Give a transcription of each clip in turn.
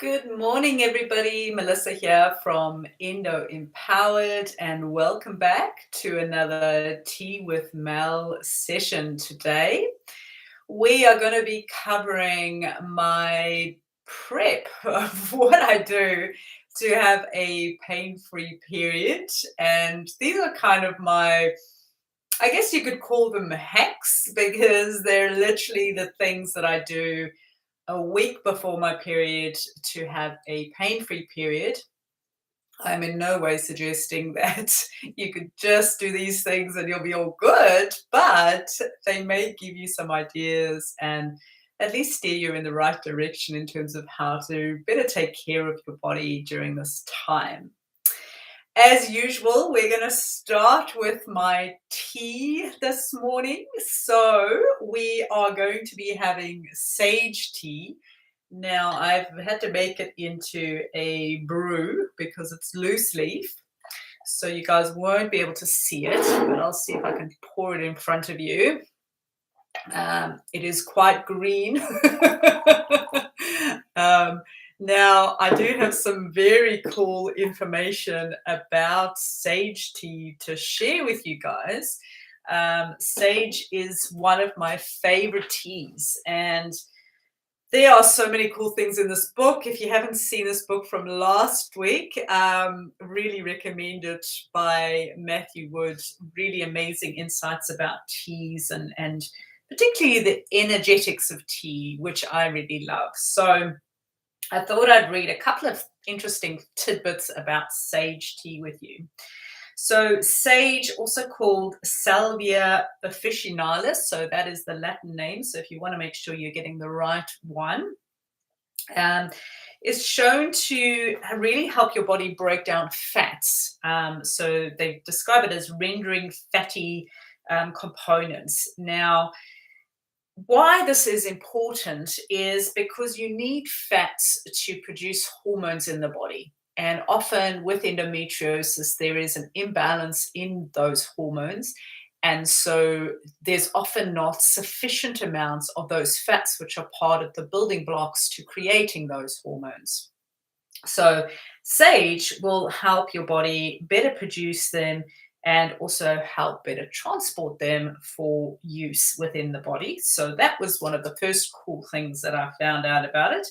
Good morning, everybody. Melissa here from Endo Empowered, and welcome back to another Tea with Mel session today. We are going to be covering my prep of what I do to have a pain-free period. And these are kind of I guess you could call them hacks because they're literally the things that I do a week before my period to have a pain-free period. I'm in no way suggesting that you could just do these things and you'll be all good, but they may give you some ideas and at least steer you in the right direction in terms of how to better take care of your body during this time. As usual, we're going to start with my tea this morning. So we are going to be having sage tea. Now, I've had to make it into a brew because it's loose leaf. So you guys won't be able to see it, but I'll see if I can pour it in front of you. It is quite green. Now, I do have some very cool information about sage tea to share with you guys. Sage is one of my favorite teas, and there are so many cool things in this book. If you haven't seen this book from last week, really recommend it by Matthew Wood. Really amazing insights about teas and particularly the energetics of tea, which I really love. So I thought I'd read a couple of interesting tidbits about sage tea with you. So sage, also called Salvia officinalis, so that is the Latin name. So if you want to make sure you're getting the right one, is shown to really help your body break down fats. So they describe it as rendering fatty components. Now, why this is important is because you need fats to produce hormones in the body. And often with endometriosis, there is an imbalance in those hormones. And so there's often not sufficient amounts of those fats, which are part of the building blocks to creating those hormones. So sage will help your body better produce them and also help better transport them for use within the body. So that was one of the first cool things that I found out about it.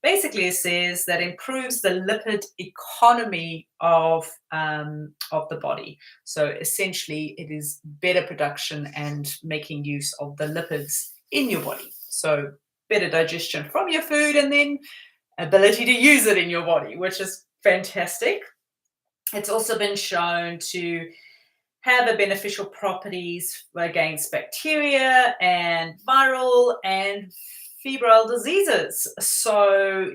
Basically, it says that improves the lipid economy of the body. So essentially, it is better production and making use of the lipids in your body. So better digestion from your food and then ability to use it in your body, which is fantastic. It's also been shown to have a beneficial properties against bacteria and viral and febrile diseases. So,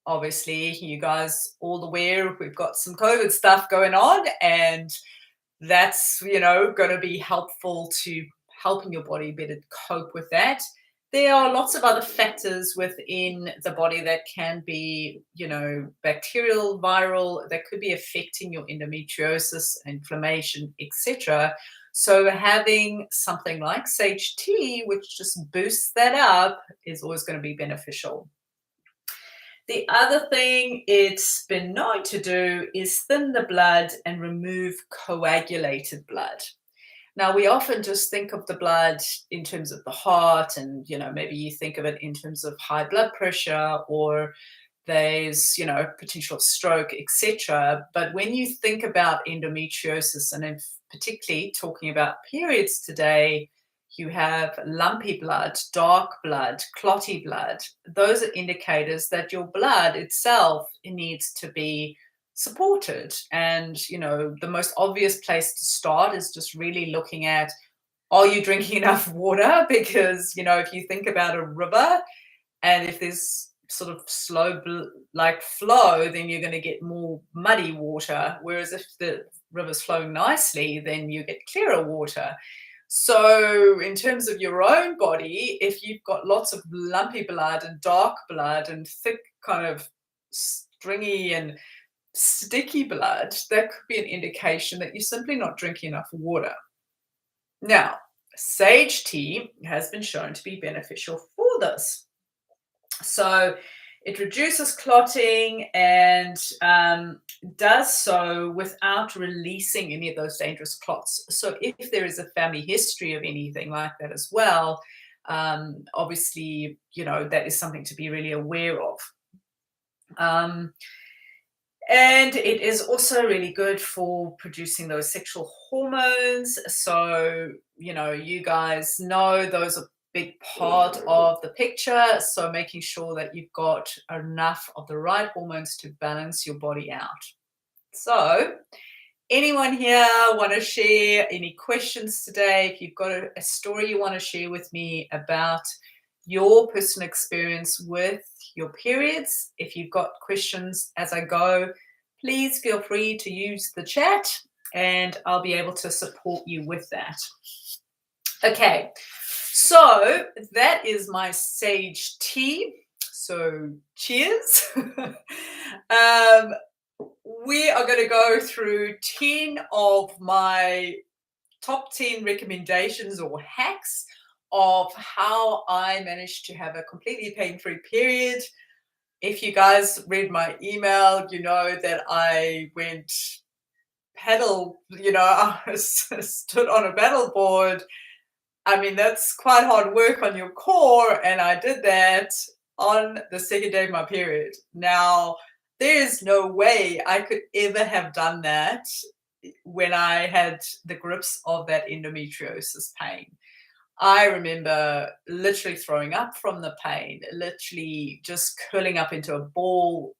obviously you guys all aware we've got some COVID stuff going on, and that's, going to be helpful to helping your body better cope with that. There are lots of other factors within the body that can be, bacterial, viral, that could be affecting your endometriosis, inflammation, etc. So having something like sage tea, which just boosts that up, is always going to be beneficial. The other thing it's been known to do is thin the blood and remove coagulated blood. Now, we often just think of the blood in terms of the heart, and, maybe you think of it in terms of high blood pressure, or there's, potential stroke, etc. But when you think about endometriosis, and in particularly talking about periods today, you have lumpy blood, dark blood, clotty blood. Those are indicators that your blood itself needs to be supported. And, the most obvious place to start is just really looking at, are you drinking enough water? Because, if you think about a river, and if there's sort of slow flow, then you're going to get more muddy water. Whereas if the river's flowing nicely, then you get clearer water. So in terms of your own body, if you've got lots of lumpy blood and dark blood and thick kind of stringy and sticky blood, that could be an indication that you're simply not drinking enough water. Now, sage tea has been shown to be beneficial for this. So It reduces clotting and does so without releasing any of those dangerous clots. So if there is a family history of anything like that as well, obviously, that is something to be really aware of. And it is also really good for producing those sexual hormones. So, you guys know those are a big part of the picture. So making sure that you've got enough of the right hormones to balance your body out. So anyone here want to share any questions today? If you've got a story you want to share with me about your personal experience with your periods, if you've got questions as I go, please feel free to use the chat and I'll be able to support you with that. Okay, so that is my sage tea. So cheers. We are going to go through 10 of my top 10 recommendations or hacks of how I managed to have a completely pain-free period. If you guys read my email, you know that I went I stood on a paddle board. I mean, that's quite hard work on your core, and I did that on the second day of my period. Now, there's no way I could ever have done that when I had the grips of that endometriosis pain. I remember literally throwing up from the pain, literally just curling up into a ball.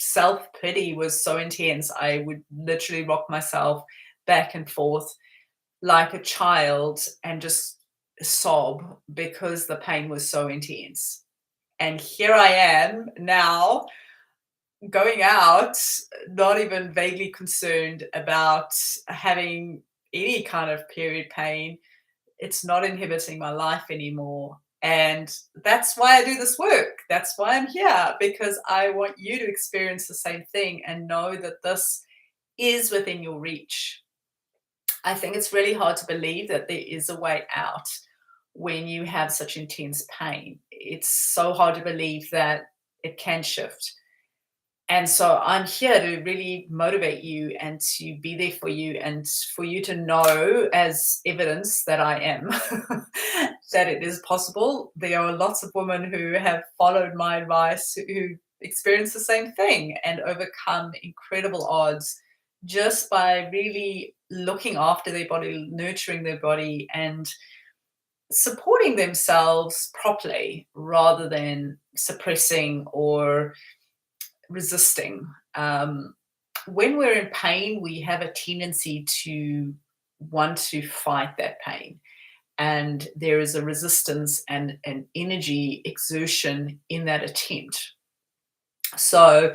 Self-pity was so intense. I would literally rock myself back and forth like a child and just sob because the pain was so intense. And here I am now going out, not even vaguely concerned about having any kind of period pain. It's not inhibiting my life anymore. And that's why I do this work. That's why I'm here, because I want you to experience the same thing and know that this is within your reach. I think it's really hard to believe that there is a way out when you have such intense pain. It's so hard to believe that it can shift. And so I'm here to really motivate you and to be there for you and for you to know as evidence that I am, that it is possible. There are lots of women who have followed my advice who experience the same thing and overcome incredible odds just by really looking after their body, nurturing their body, and supporting themselves properly rather than suppressing or resisting. When we're in pain, we have a tendency to want to fight that pain. And there is a resistance and an energy exertion in that attempt. So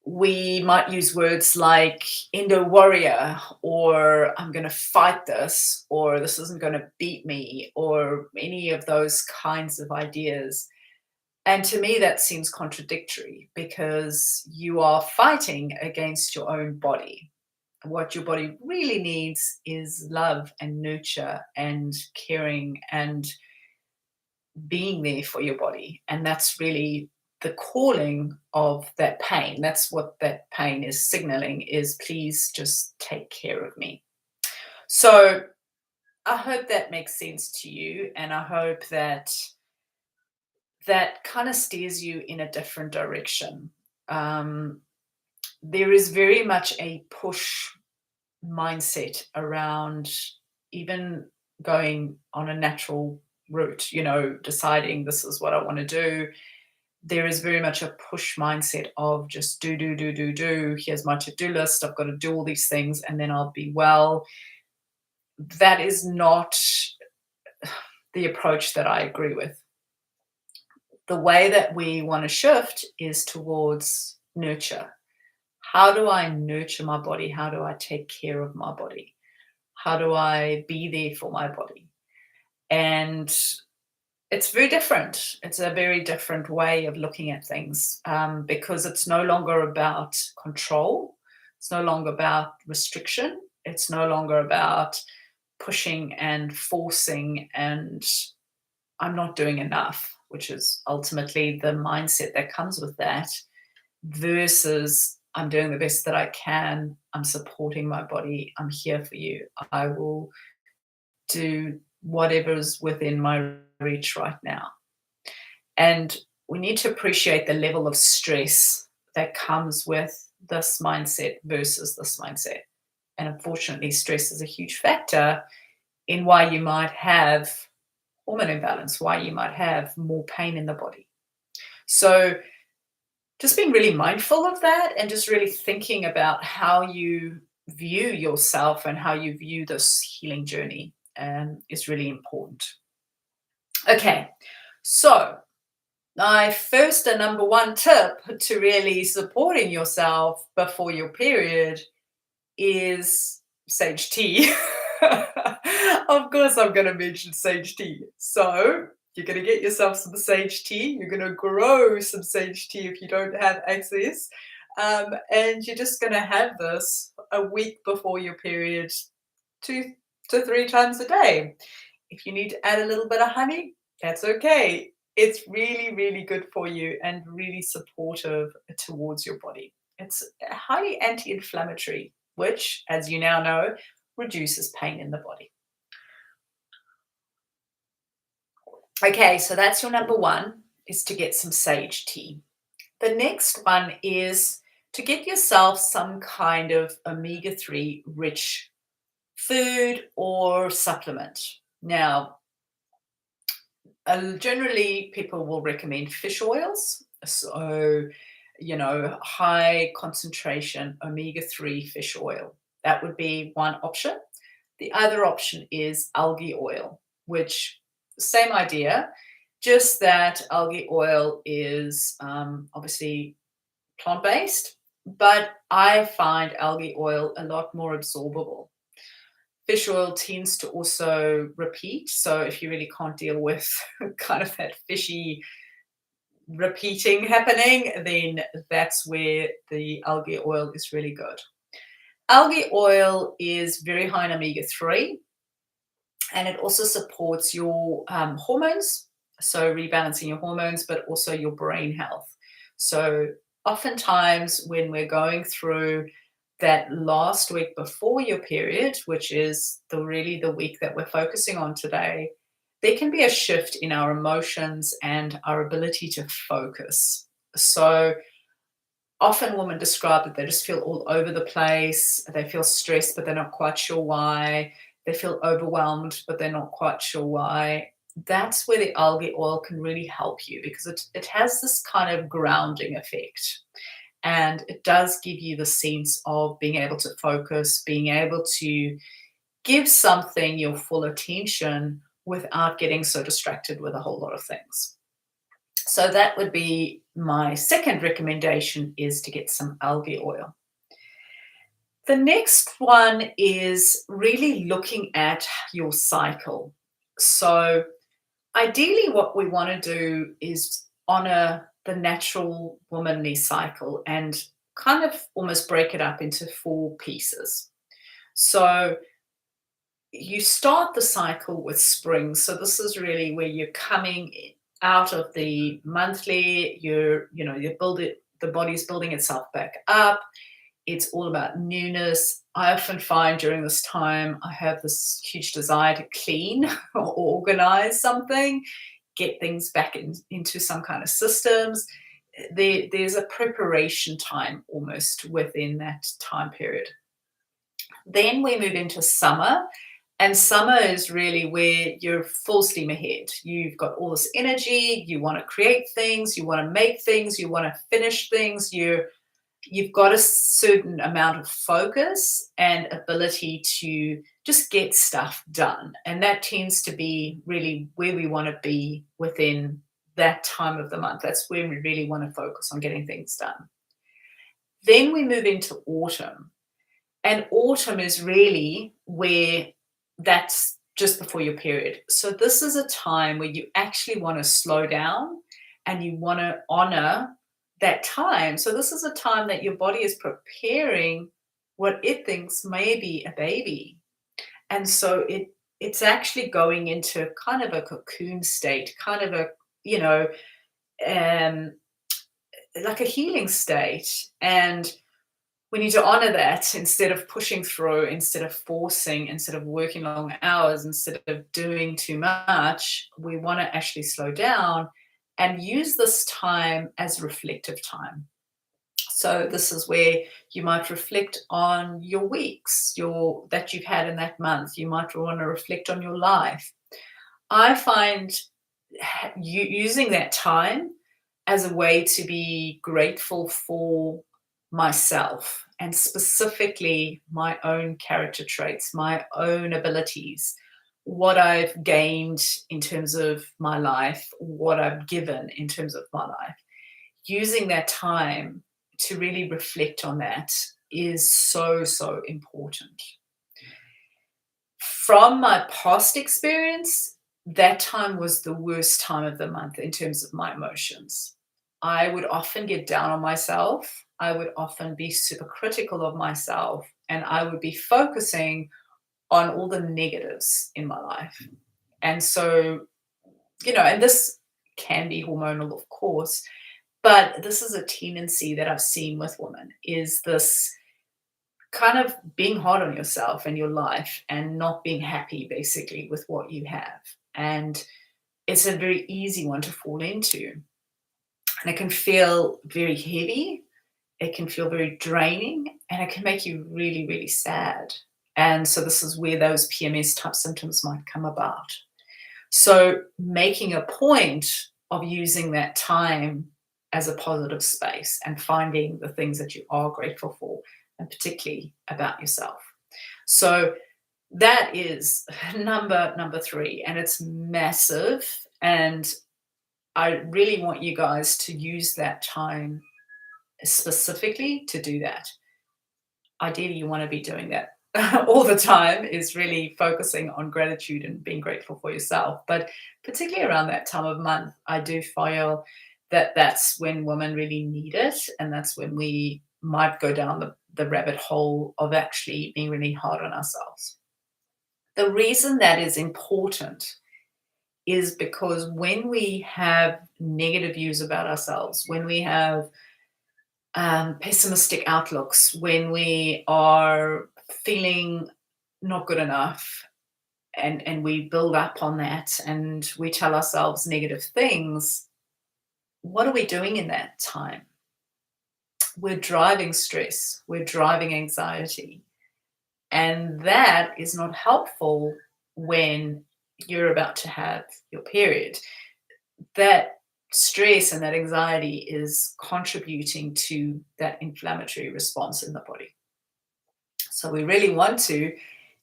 we might use words like endo warrior, or I'm going to fight this, or this isn't going to beat me, or any of those kinds of ideas. And to me, that seems contradictory because you are fighting against your own body. What your body really needs is love and nurture and caring and being there for your body. And that's really the calling of that pain. That's what that pain is signaling, is please just take care of me. So I hope that makes sense to you. And I hope that kind of steers you in a different direction. There is very much a push mindset around even going on a natural route, deciding this is what I want to do. There is very much a push mindset of just do. Here's my to-do list. I've got to do all these things and then I'll be well. That is not the approach that I agree with. The way that we want to shift is towards nurture. How do I nurture my body? How do I take care of my body? How do I be there for my body? And it's very different. It's a very different way of looking at things, because it's no longer about control. It's no longer about restriction. It's no longer about pushing and forcing and I'm not doing enough. which is ultimately the mindset that comes with that, versus I'm doing the best that I can, I'm supporting my body, I'm here for you, I will do whatever's within my reach right now. And we need to appreciate the level of stress that comes with this mindset versus this mindset. And unfortunately, stress is a huge factor in why you might have hormone imbalance, why you might have more pain in the body. So just being really mindful of that and just really thinking about how you view yourself and how you view this healing journey is really important. Okay, so my first and number one tip to really supporting yourself before your period is sage tea. Of course, I'm going to mention sage tea. So you're going to get yourself some sage tea. You're going to grow some sage tea if you don't have access. And you're just going to have this a week before your period, 2 to 3 times a day. If you need to add a little bit of honey, that's okay. It's really, really good for you and really supportive towards your body. It's highly anti-inflammatory, which, as you now know, reduces pain in the body. Okay, so that's your number one, is to get some sage tea. The next one is to get yourself some kind of omega-3 rich food or supplement. Now, generally, people will recommend fish oils. So, high concentration omega-3 fish oil. That would be one option. The other option is algae oil, which, same idea, just that algae oil is obviously plant-based, but I find algae oil a lot more absorbable. Fish oil tends to also repeat. So if you really can't deal with kind of that fishy repeating happening, then that's where the algae oil is really good. Algae oil is very high in omega-3, and it also supports your hormones, so rebalancing your hormones, but also your brain health. So oftentimes when we're going through that last week before your period, which is really the week that we're focusing on today, there can be a shift in our emotions and our ability to focus. So often women describe that they just feel all over the place. They feel stressed, but they're not quite sure why. They feel overwhelmed, but they're not quite sure why. That's where the algae oil can really help you, because it has this kind of grounding effect. And it does give you the sense of being able to focus, being able to give something your full attention without getting so distracted with a whole lot of things. So that would be my second recommendation, is to get some algae oil. The next one is really looking at your cycle. So ideally what we want to do is honor the natural womanly cycle and kind of almost break it up into 4 pieces. So you start the cycle with spring. So this is really where you're coming out of the monthly, the body's building itself back up. It's all about newness. I often find during this time, I have this huge desire to clean or organize something, get things back into some kind of systems. There's a preparation time almost within that time period. Then we move into summer. And summer is really where you're full steam ahead. You've got all this energy. You want to create things. You want to make things. You want to finish things. You've got a certain amount of focus and ability to just get stuff done. And that tends to be really where we want to be within that time of the month. That's where we really want to focus on getting things done. Then we move into autumn. And autumn is really where that's just before your period. So this is a time where you actually want to slow down and you want to honor that time. So this is a time that your body is preparing what it thinks may be a baby. And so it's actually going into kind of a cocoon state, kind of you know, um, like a healing state. And we need to honor that instead of pushing through, instead of forcing, instead of working long hours, instead of doing too much. We want to actually slow down and use this time as reflective time. So this is where you might reflect on your weeks, that you've had in that month. You might want to reflect on your life. I find using that time as a way to be grateful for myself, and specifically my own character traits, my own abilities, what I've gained in terms of my life, what I've given in terms of my life. Using that time to really reflect on that is so, so important. From my past experience, that time was the worst time of the month in terms of my emotions. I would often get down on myself. I would often be super critical of myself, and I would be focusing on all the negatives in my life. And so, and this can be hormonal, of course, but this is a tendency that I've seen with women, is this kind of being hard on yourself and your life and not being happy basically with what you have. And it's a very easy one to fall into. And it can feel very heavy, it can feel very draining, and it can make you really, really sad. And so this is where those PMS type symptoms might come about. So making a point of using that time as a positive space and finding the things that you are grateful for, and particularly about yourself. So that is number 3, and it's massive. And I really want you guys to use that time specifically to do that. Ideally, you want to be doing that all the time, is really focusing on gratitude and being grateful for yourself. But particularly around that time of month, I do feel that that's when women really need it. And that's when we might go down the rabbit hole of actually being really hard on ourselves. The reason that is important is because when we have negative views about ourselves, when we have pessimistic outlooks, when we are feeling not good enough, and we build up on that and we tell ourselves negative things, what are we doing in that time? We're driving stress, we're driving anxiety, and that is not helpful when you're about to have your period. That stress and that anxiety is contributing to that inflammatory response in the body. So we really want to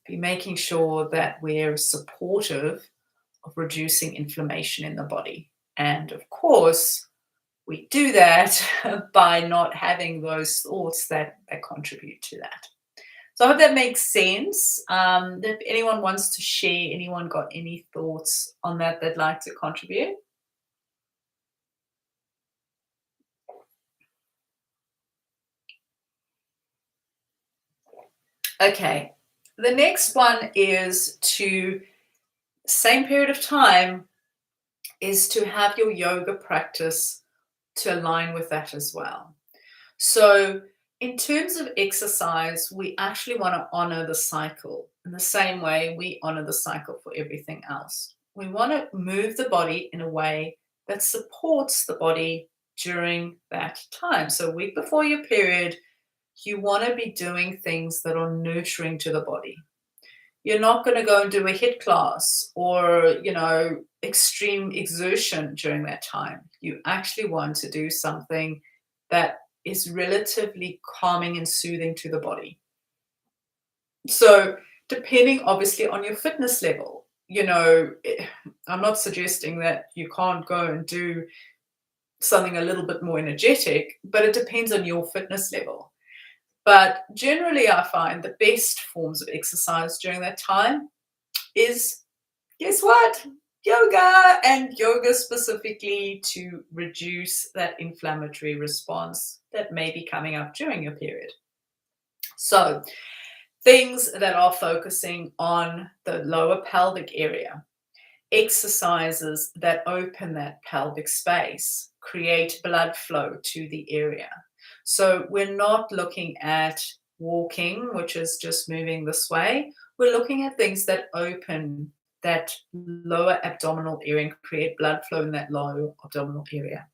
be making sure that we're supportive of reducing inflammation in the body. And of course, we do that by not having those thoughts that contribute to that. So I hope that makes sense. If anyone wants to share, anyone got any thoughts on that they'd like to contribute? Okay, the next one is to, same period of time, is to have your yoga practice to align with that as well. So in terms of exercise, we actually want to honor the cycle in the same way we honor the cycle for everything else. We want to move the body in a way that supports the body during that time. So a week before your period, you want to be doing things that are nurturing to the body. You're not going to go and do a HIIT class or, extreme exertion during that time. You actually want to do something that is relatively calming and soothing to the body. So depending obviously on your fitness level, I'm not suggesting that you can't go and do something a little bit more energetic, but it depends on your fitness level. But generally, I find the best forms of exercise during that time is, guess what? Yoga, and yoga specifically to reduce that inflammatory response that may be coming up during your period. So things that are focusing on the lower pelvic area. exercises that open that pelvic space, create blood flow to the area. So we're not looking at walking, which is just moving this way. We're looking at things that open that lower abdominal area and create blood flow in that lower abdominal area.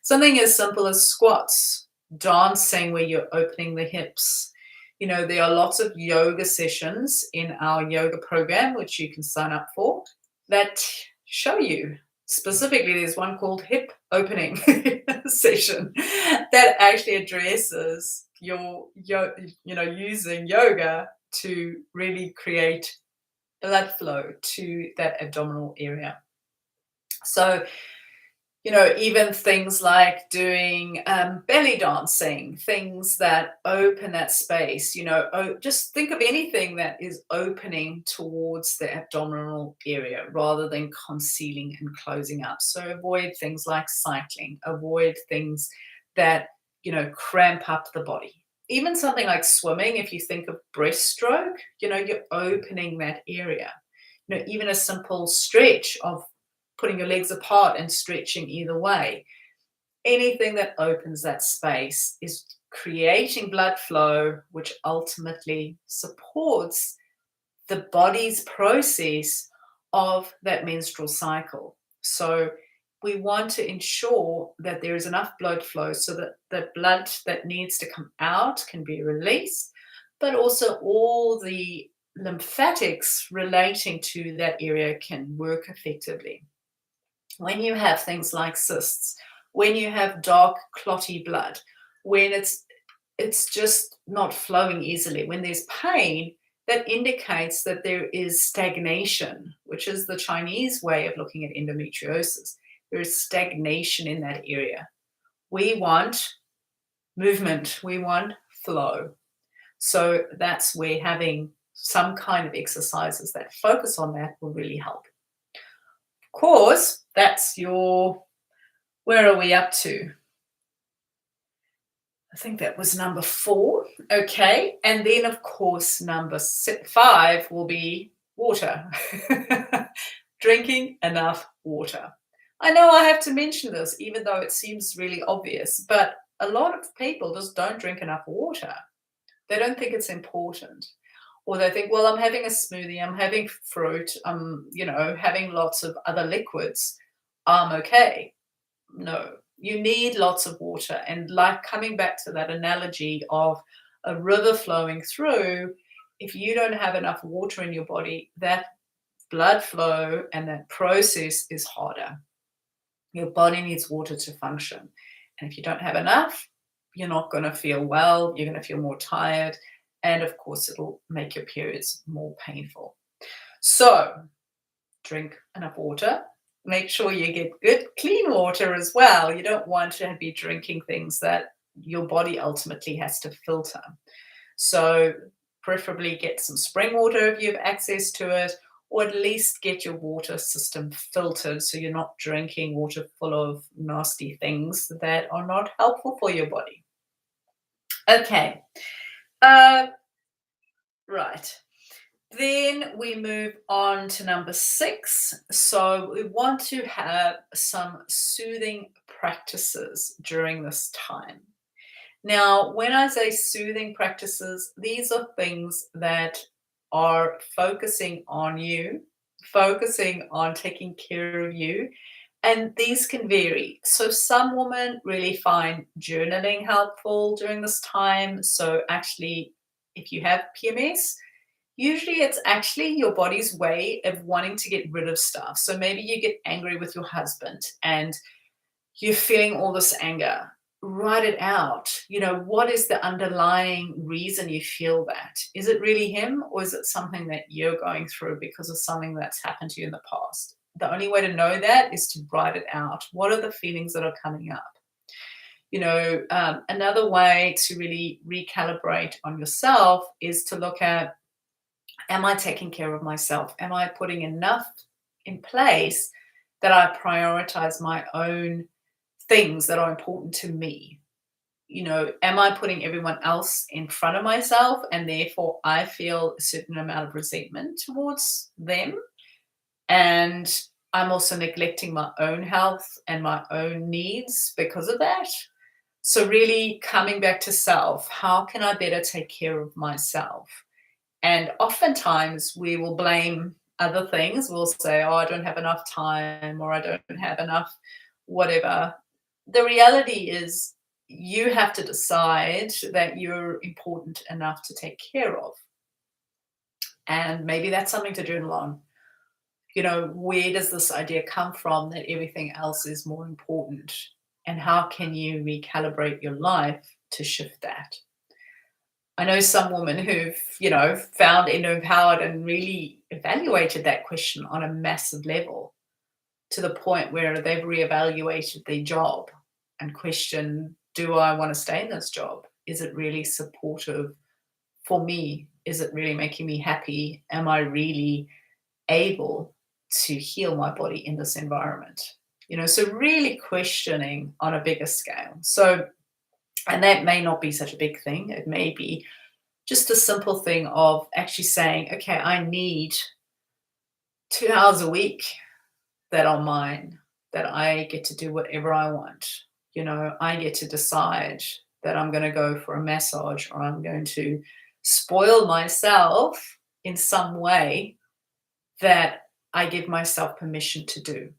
Something as simple as squats, dancing where you're opening the hips. There are lots of yoga sessions in our yoga program, which you can sign up for, that show you. Specifically, there's one called hip opening session that actually addresses using yoga to really create blood flow to that abdominal area. So, even things like doing belly dancing, things that open that space, just think of anything that is opening towards the abdominal area rather than concealing and closing up. So avoid things like cycling, avoid things that, cramp up the body. Even something like swimming, if you think of breaststroke, you're opening that area. Even a simple stretch of putting your legs apart and stretching either way. Anything that opens that space is creating blood flow, which ultimately supports the body's process of that menstrual cycle. So we want to ensure that there is enough blood flow so that the blood that needs to come out can be released, but also all the lymphatics relating to that area can work effectively. When you have things like cysts, when you have dark clotty blood, when it's just not flowing easily, when there's pain, that indicates that there is stagnation, which is the Chinese way of looking at endometriosis. There is stagnation in that area. We want movement, we want flow. So that's where having some kind of exercises that focus on that will really help. Of course, that's where are we up to? I think that was number 4. Okay. And then, of course, number 5 will be water. Drinking enough water. I know I have to mention this, even though it seems really obvious, but a lot of people just don't drink enough water. They don't think it's important. Or they think, well, I'm having a smoothie, I'm having fruit, I'm, having lots of other liquids. I'm okay. No, you need lots of water. And like coming back to that analogy of a river flowing through, if you don't have enough water in your body, that blood flow and that process is harder. Your body needs water to function. And if you don't have enough, you're not going to feel well, you're going to feel more tired. And of course, it'll make your periods more painful. So drink enough water. Make sure you get good, clean water as well. You don't want to be drinking things that your body ultimately has to filter. So preferably get some spring water if you have access to it, or at least get your water system filtered so you're not drinking water full of nasty things that are not helpful for your body. Okay. Right. Then we move on to number 6. So we want to have some soothing practices during this time. Now, when I say soothing practices, these are things that are focusing on you, focusing on taking care of you, and these can vary. So some women really find journaling helpful during this time. So actually, if you have PMS, usually it's actually your body's way of wanting to get rid of stuff. So maybe you get angry with your husband and you're feeling all this anger. Write it out. What is the underlying reason you feel that? Is it really him, or is it something that you're going through because of something that's happened to you in the past? The only way to know that is to write it out. What are the feelings that are coming up? Another way to really recalibrate on yourself is to look at, am I taking care of myself? Am I putting enough in place that I prioritize my own things that are important to me? Am I putting everyone else in front of myself and therefore I feel a certain amount of resentment towards them? And I'm also neglecting my own health and my own needs because of that. So really coming back to self, how can I better take care of myself? And oftentimes we will blame other things. We'll say, oh, I don't have enough time, or I don't have enough whatever. The reality is you have to decide that you're important enough to take care of. And maybe that's something to journal on. Where does this idea come from that everything else is more important? And how can you recalibrate your life to shift that? I know some women who've, found Endo Empowered and really evaluated that question on a massive level, to the point where they've reevaluated their job and questioned, do I want to stay in this job? Is it really supportive for me? Is it really making me happy? Am I really able to heal my body in this environment? So really questioning on a bigger scale. So, and that may not be such a big thing. It may be just a simple thing of actually saying, okay, I need 2 hours a week that are mine, that I get to do whatever I want. I get to decide that I'm going to go for a massage, or I'm going to spoil myself in some way that I give myself permission to do.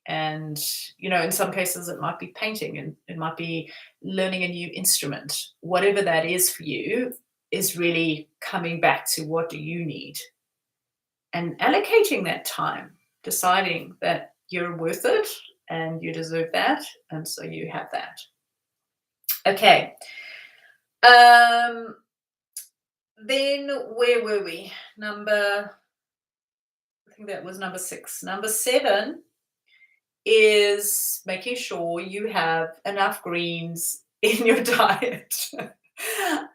And, in some cases it might be painting, and it might be learning a new instrument. Whatever that is for you is really coming back to what do you need, and allocating that time, deciding that you're worth it and you deserve that. And so you have that. Okay. Then where were we? I think that was number 6. Number 7 is making sure you have enough greens in your diet.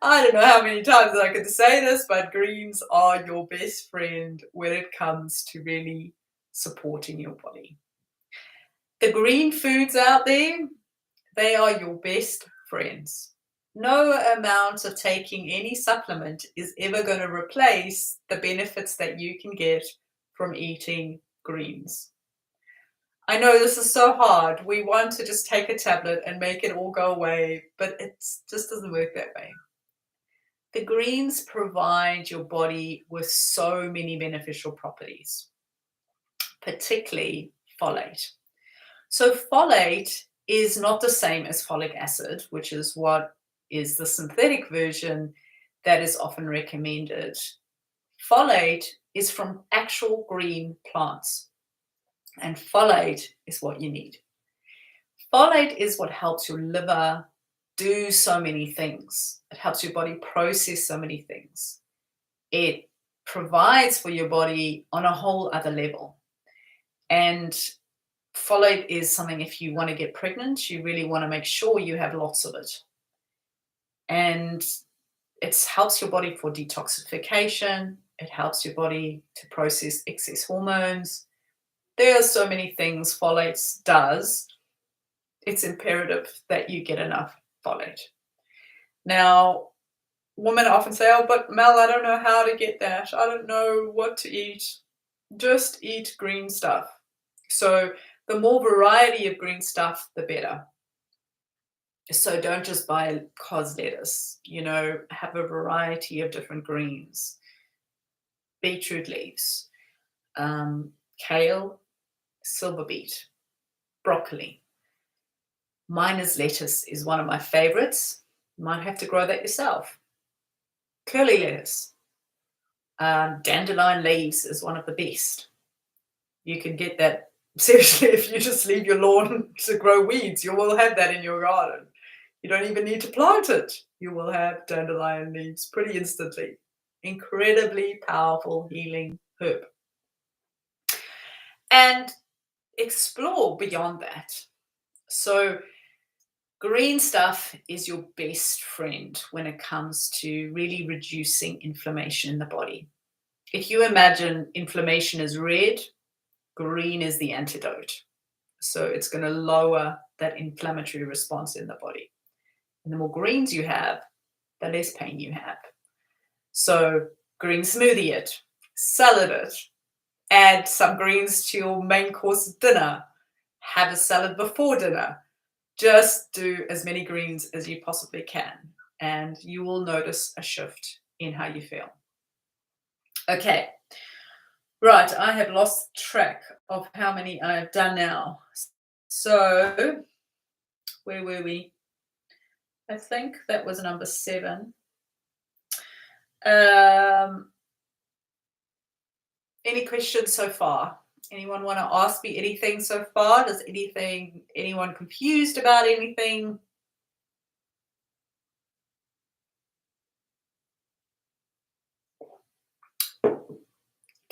I don't know how many times I could say this, but greens are your best friend when it comes to really supporting your body. The green foods out there, they are your best friends. No amount of taking any supplement is ever going to replace the benefits that you can get from eating greens. I know this is so hard. We want to just take a tablet and make it all go away, but it just doesn't work that way. The greens provide your body with so many beneficial properties, particularly folate. So folate is not the same as folic acid, which is what is the synthetic version that is often recommended. Folate is from actual green plants, and folate is what you need. Folate is what helps your liver do so many things. It helps your body process so many things. It provides for your body on a whole other level. And folate is something, if you want to get pregnant, you really want to make sure you have lots of it. And it helps your body for detoxification. It helps your body to process excess hormones. There are so many things folate does. It's imperative that you get enough folate. Now, women often say, oh, but Mel, I don't know how to get that. I don't know what to eat. Just eat green stuff. So the more variety of green stuff, the better. So don't just buy cos lettuce, have a variety of different greens. Beetroot leaves, kale, silver beet, broccoli. Miner's lettuce is one of my favorites. You might have to grow that yourself. Curly lettuce. Dandelion leaves is one of the best. You can get that, seriously, if you just leave your lawn to grow weeds, you will have that in your garden. You don't even need to plant it. You will have dandelion leaves pretty instantly. Incredibly powerful healing herb. And explore beyond that. So green stuff is your best friend when it comes to really reducing inflammation in the body. If you imagine inflammation is red, green is the antidote. So it's going to lower that inflammatory response in the body. And the more greens you have, the less pain you have. So green smoothie it, salad it, Add some greens to your main course dinner. Have a salad before dinner. Just do as many greens as you possibly can, and you will notice a shift in how you feel. Okay, right, I have lost track of how many I've done now. So, where were we? I think that was number 7. Any questions so far? Anyone want to ask me anything so far? Does anyone confused about anything?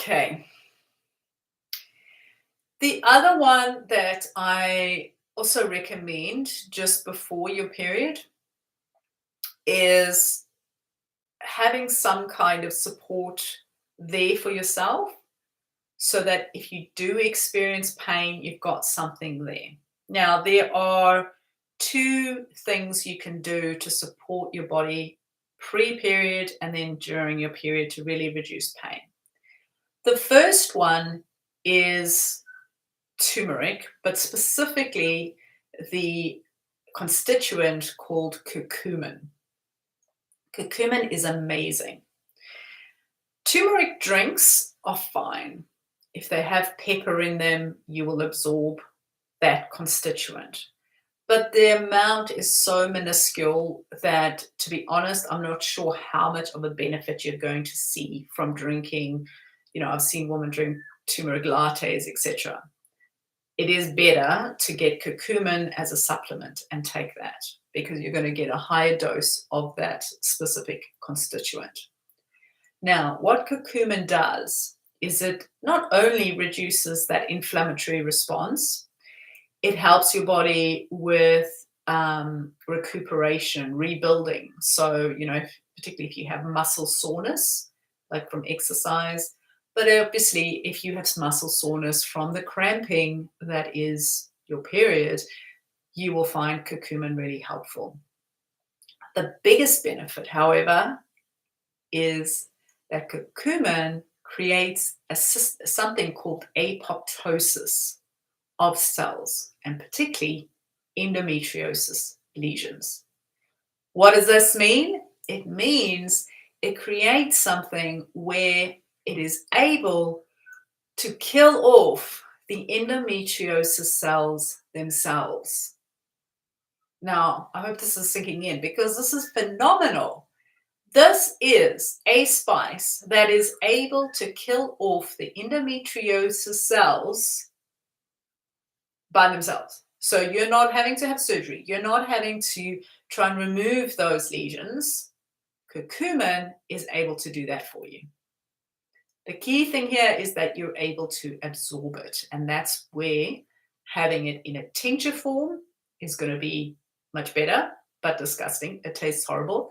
Okay. The other one that I also recommend just before your period is having some kind of support there for yourself, so that if you do experience pain, you've got something there. Now, there are 2 things you can do to support your body pre-period and then during your period to really reduce pain. The first one is turmeric, but specifically the constituent called curcumin. Curcumin is amazing. Turmeric drinks are fine. If they have pepper in them, you will absorb that constituent. But the amount is so minuscule that, to be honest, I'm not sure how much of a benefit you're going to see from drinking. I've seen women drink turmeric lattes, etc. It is better to get curcumin as a supplement and take that, because you're going to get a higher dose of that specific constituent. Now, what curcumin does is it not only reduces that inflammatory response, it helps your body with recuperation, rebuilding. So, particularly if you have muscle soreness, like from exercise, but obviously if you have muscle soreness from the cramping that is your period, you will find curcumin really helpful. The biggest benefit, however, is that curcumin creates something called apoptosis of cells, and particularly endometriosis lesions. What does this mean? It means it creates something where it is able to kill off the endometriosis cells themselves. Now, I hope this is sinking in, because this is phenomenal. This is a spice that is able to kill off the endometriosis cells by themselves. So you're not having to have surgery. You're not having to try and remove those lesions. Curcumin is able to do that for you. The key thing here is that you're able to absorb it, and that's where having it in a tincture form is going to be much better, but disgusting. It tastes horrible.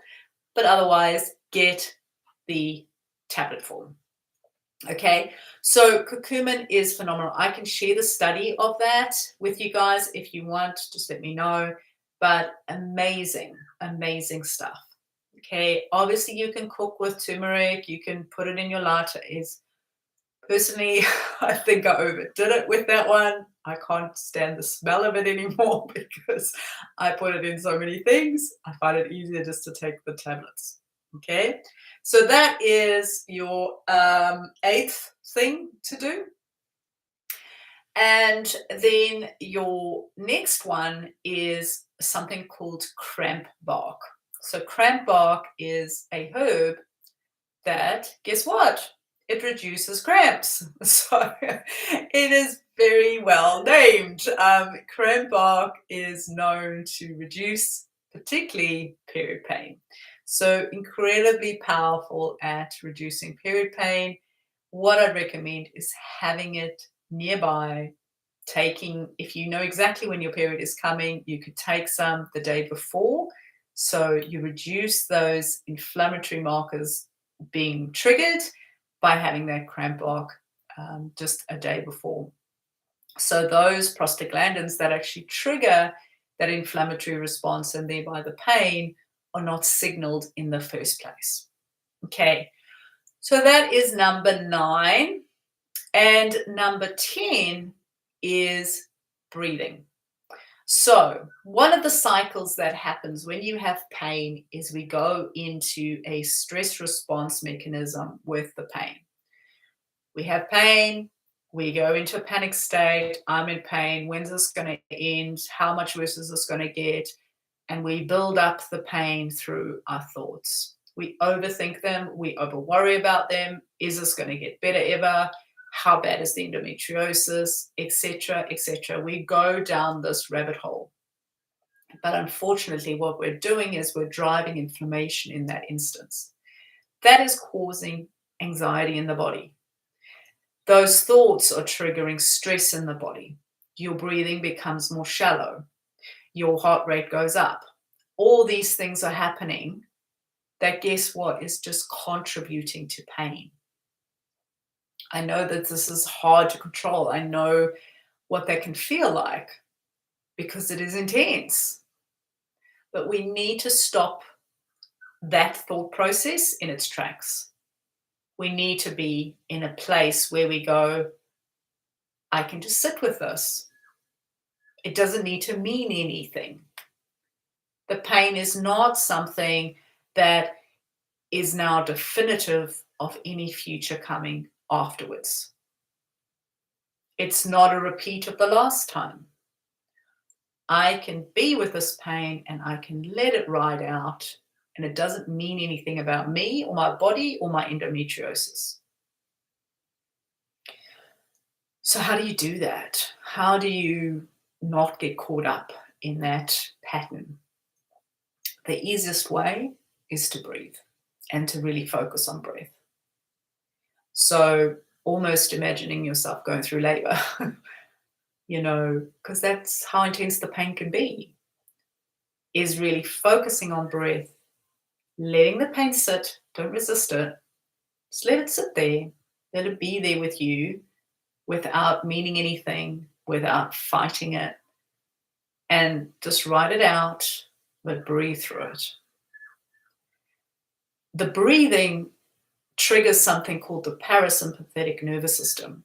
But otherwise, get the tablet form. Okay, so curcumin is phenomenal. I can share the study of that with you guys if you want. Just let me know. But amazing, amazing stuff. Okay, obviously you can cook with turmeric. You can put it in your lattes. Personally, I think I overdid it with that one. I can't stand the smell of it anymore because I put it in so many things. I find it easier just to take the tablets. Okay, so that is your 8th thing to do. And then your next one is something called Cramp Bark. So Cramp Bark is a herb that, guess what? It reduces cramps. So it is very well named. Crampbark is known to reduce particularly period pain. So incredibly powerful at reducing period pain. What I'd recommend is having it nearby, if you know exactly when your period is coming, you could take some the day before. So you reduce those inflammatory markers being triggered by having that cramp bark just a day before. So those prostaglandins that actually trigger that inflammatory response and thereby the pain are not signaled in the first place. Okay, so that is number 9. And number 10 is breathing. So one of the cycles that happens when you have pain is we go into a stress response mechanism with the pain. We have pain, we go into a panic state. I'm in pain. When's this going to end? How much worse is this going to get? And we build up the pain through our thoughts. We overthink them. We over worry about them. Is this going to get better ever? How bad is the endometriosis, etc., etc. We go down this rabbit hole. But unfortunately, what we're doing is we're driving inflammation in that instance. That is causing anxiety in the body. Those thoughts are triggering stress in the body. Your breathing becomes more shallow. Your heart rate goes up. All these things are happening that, guess what, is just contributing to pain. I know that this is hard to control. I know what that can feel like because it is intense. But we need to stop that thought process in its tracks. We need to be in a place where we go, I can just sit with this. It doesn't need to mean anything. The pain is not something that is now definitive of any future coming afterwards. It's not a repeat of the last time. I can be with this pain and I can let it ride out, and it doesn't mean anything about me or my body or my endometriosis. So how do you do that? How do you not get caught up in that pattern? The easiest way is to breathe and to really focus on breath. So almost imagining yourself going through labor, because that's how intense the pain can be, is really focusing on breath, letting the pain sit, don't resist it, just let it sit there, let it be there with you without meaning anything, without fighting it, and just write it out, but breathe through it. The breathing triggers something called the parasympathetic nervous system,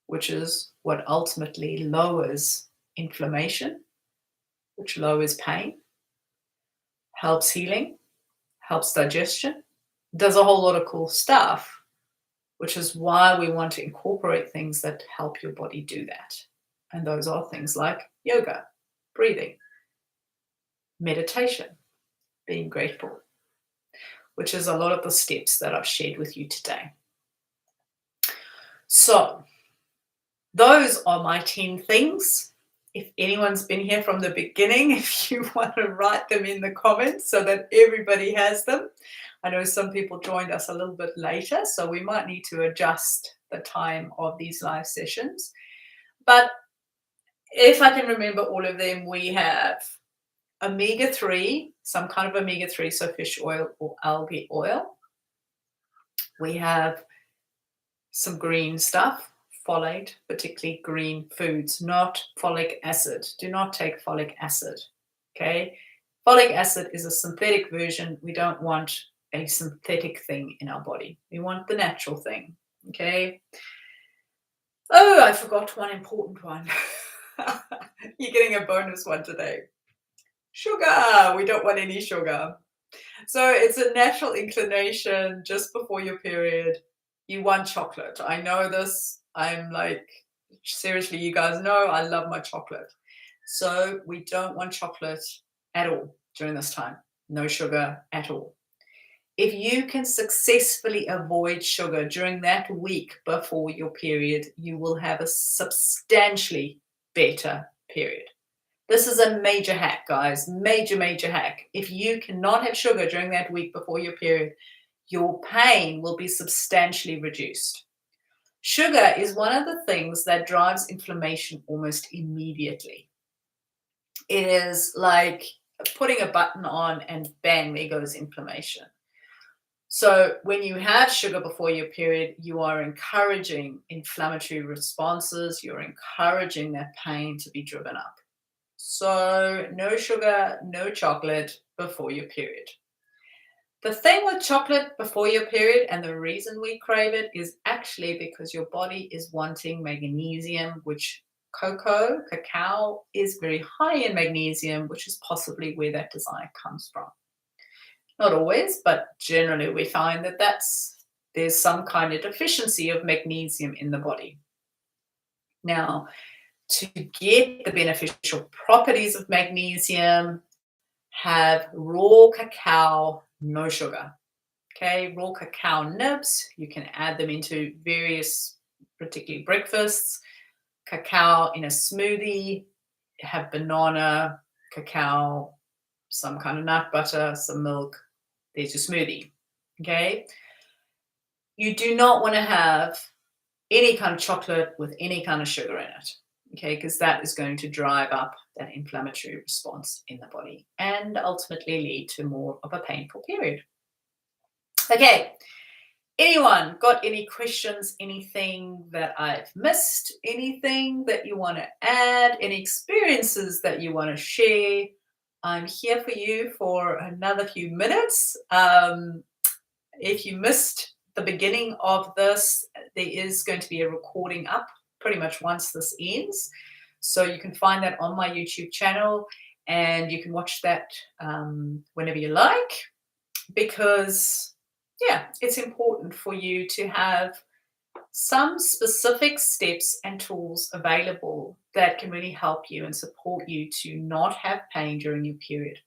which is what ultimately lowers inflammation, which lowers pain, helps healing, helps digestion, does a whole lot of cool stuff, which is why we want to incorporate things that help your body do that. And those are things like yoga, breathing, meditation, being grateful, which is a lot of the steps that I've shared with you today. So those are my 10 things. If anyone's been here from the beginning, if you want to write them in the comments so that everybody has them. I know some people joined us a little bit later, so we might need to adjust the time of these live sessions. But if I can remember all of them, we have omega-3, some kind of omega-3, so fish oil or algae oil. We have some green stuff, folate, particularly green foods, not folic acid. Do not take folic acid, okay? Folic acid is a synthetic version. We don't want a synthetic thing in our body. We want the natural thing, okay? Oh, I forgot one important one. You're getting a bonus one today. Sugar. We don't want any sugar. So it's a natural inclination just before your period. You want chocolate. I know this. I'm like, seriously, you guys know I love my chocolate. So we don't want chocolate at all during this time. No sugar at all. If you can successfully avoid sugar during that week before your period, you will have a substantially better period. This is a major hack, guys. Major, major hack. If you cannot have sugar during that week before your period, your pain will be substantially reduced. Sugar is one of the things that drives inflammation almost immediately. It is like putting a button on and bang, there goes inflammation. So when you have sugar before your period, you are encouraging inflammatory responses. You're encouraging that pain to be driven up. So no sugar, no chocolate before your period. The thing with chocolate before your period, and the reason we crave it, is actually because your body is wanting magnesium, which cacao is very high in magnesium, which is possibly where that desire comes from. Not always, but generally we find that there's some kind of deficiency of magnesium in the body. Now, to get the beneficial properties of magnesium, have raw cacao, no sugar. Okay, raw cacao nibs, you can add them into various, particularly breakfasts, cacao in a smoothie, have banana, cacao, some kind of nut butter, some milk. There's your smoothie. Okay, you do not want to have any kind of chocolate with any kind of sugar in it. Okay, because that is going to drive up that inflammatory response in the body and ultimately lead to more of a painful period. Okay, anyone got any questions, anything that I've missed, anything that you want to add, any experiences that you want to share? I'm here for you for another few minutes. If you missed the beginning of this, there is going to be a recording up pretty much once this ends. So you can find that on my YouTube channel and you can watch that whenever you like, because yeah, it's important for you to have some specific steps and tools available that can really help you and support you to not have pain during your period.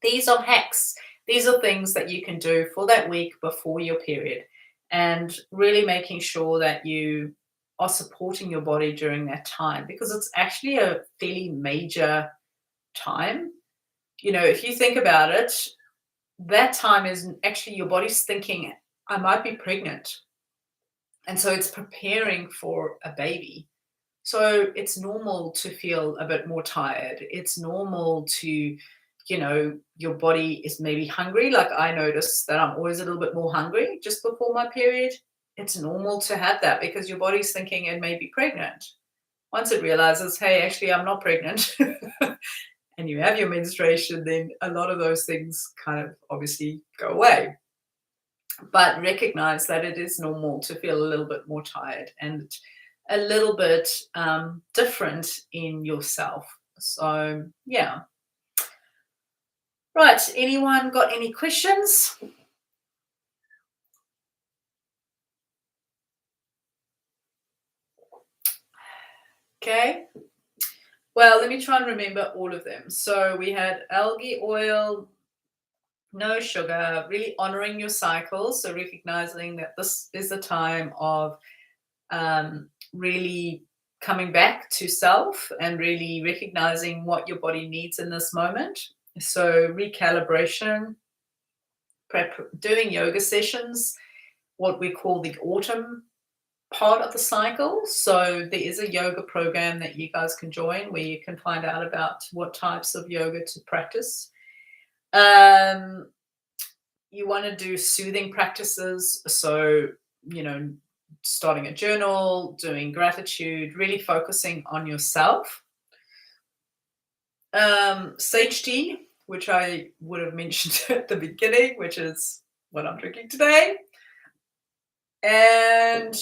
These are hacks. These are things that you can do for that week before your period, and really making sure that you are supporting your body during that time, because it's actually a fairly major time. You know, if you think about it, that time is actually your body's thinking, I might be pregnant. And so it's preparing for a baby. So it's normal to feel a bit more tired. It's normal to, you know, your body is maybe hungry. Like I notice that I'm always a little bit more hungry just before my period. It's normal to have that because your body's thinking it may be pregnant. Once it realizes, hey, actually, I'm not pregnant, and you have your menstruation, then a lot of those things kind of obviously go away. But recognize that it is normal to feel a little bit more tired and a little bit different in yourself. So, yeah. Right. Anyone got any questions? Okay. Well, let me try and remember all of them. So we had algae oil, no sugar, really honoring your cycle. So recognizing that this is the time of really coming back to self and really recognizing what your body needs in this moment. So recalibration, prep, doing yoga sessions, what we call the autumn part of the cycle. So there is a yoga program that you guys can join where you can find out about what types of yoga to practice. You want to do soothing practices. So, you know, starting a journal, doing gratitude, really focusing on yourself. Sage tea, which I would have mentioned at the beginning, which is what I'm drinking today. And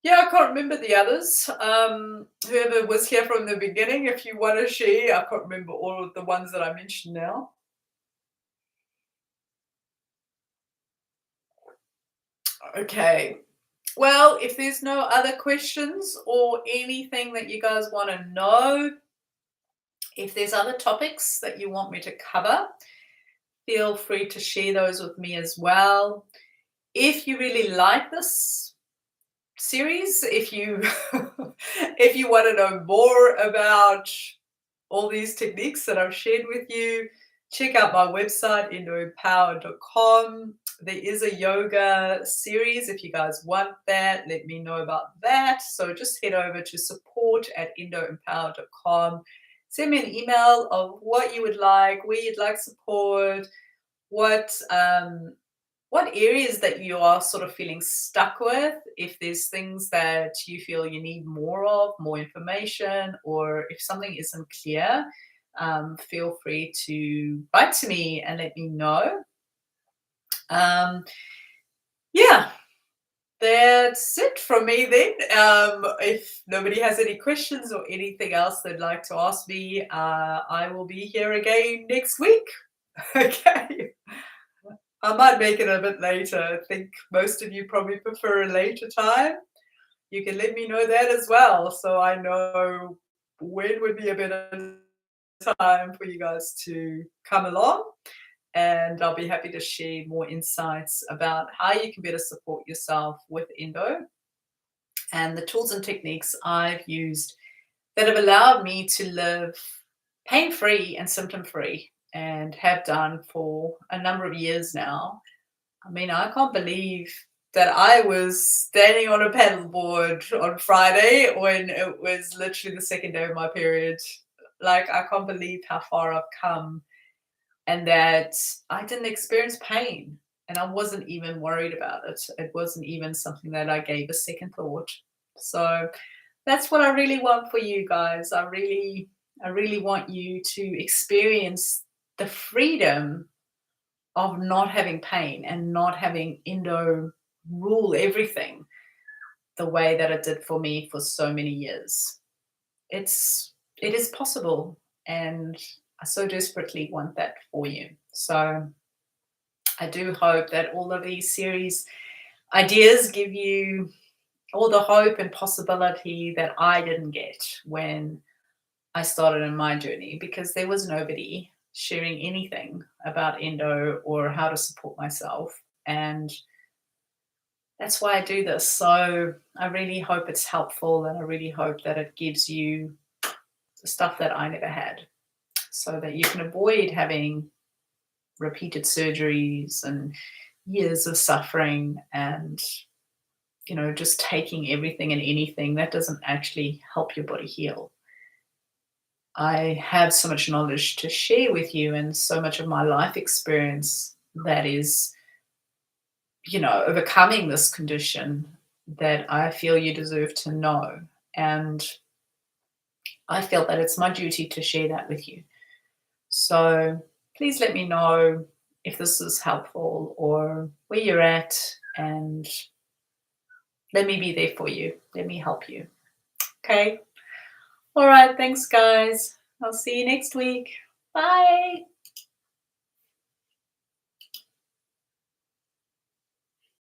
yeah, I can't remember the others. Whoever was here from the beginning, if you want to share, I can't remember all of the ones that I mentioned now. Okay. Well, if there's no other questions or anything that you guys want to know, if there's other topics that you want me to cover, feel free to share those with me as well. If you really like this series, if you if you want to know more about all these techniques that I've shared with you, check out my website, endoempowered.com. There is a yoga series. If you guys want that, let me know about that. So just head over to support@endoempowered.com. Send me an email of what you would like, where you'd like support, what areas that you are sort of feeling stuck with, if there's things that you feel you need more of, more information, or if something isn't clear. feel free to write to me and let me know. Um, yeah, that's it from me then. If nobody has any questions or anything else they'd like to ask me, I will be here again next week. Okay. I might make it a bit later. I think most of you probably prefer a later time. You can let me know that as well, so I know when would be a better time for you guys to come along. And I'll be happy to share more insights about how you can better support yourself with endo and the tools and techniques I've used that have allowed me to live pain-free and symptom-free and have done for a number of years now. I mean, I can't believe that I was standing on a paddleboard on Friday when it was literally the second day of my period. Like, I can't believe how far I've come and that I didn't experience pain and I wasn't even worried about it. It wasn't even something that I gave a second thought. So that's what I really want for you guys. I really want you to experience the freedom of not having pain and not having endo rule everything the way that it did for me for so many years. It is possible, and I so desperately want that for you. So I do hope that all of these series ideas give you all the hope and possibility that I didn't get when I started in my journey, because there was nobody sharing anything about endo or how to support myself. And that's why I do this. So I really hope it's helpful, and I really hope that it gives you the stuff that I never had, so that you can avoid having repeated surgeries and years of suffering and, just taking everything and anything that doesn't actually help your body heal. I have so much knowledge to share with you and so much of my life experience that is, overcoming this condition, that I feel you deserve to know. And I feel that it's my duty to share that with you. So please let me know if this is helpful or where you're at, and let me be there for you. Let me help you. Okay. All right. Thanks, guys. I'll see you next week. Bye.